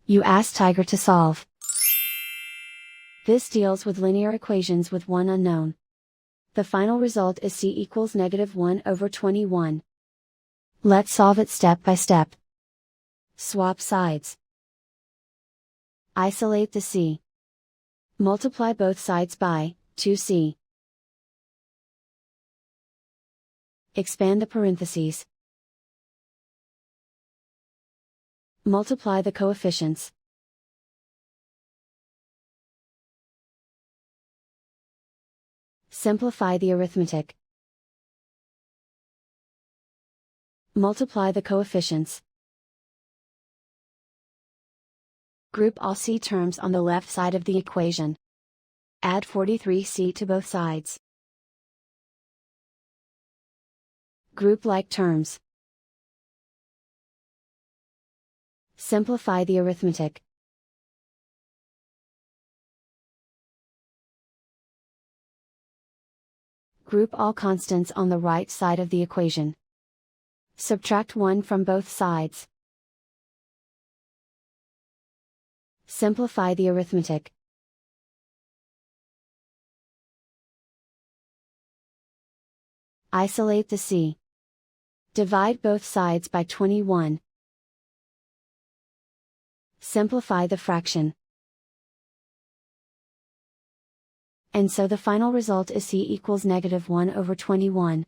You ask Tiger to solve. This deals with linear equations with one unknown. The final result is c equals -1/21. Let's solve it step by step. Swap sides. Isolate the c. Multiply both sides by 2c. Expand the parentheses. Multiply the coefficients. Simplify the arithmetic. Multiply the coefficients. Group all c terms on the left side of the equation. Add 43c to both sides. Group like terms. Simplify the arithmetic. Group all constants on the right side of the equation. Subtract 1 from both sides. Simplify the arithmetic. Isolate the c. Divide both sides by 21. Simplify the fraction. And so the final result is c equals -1/21.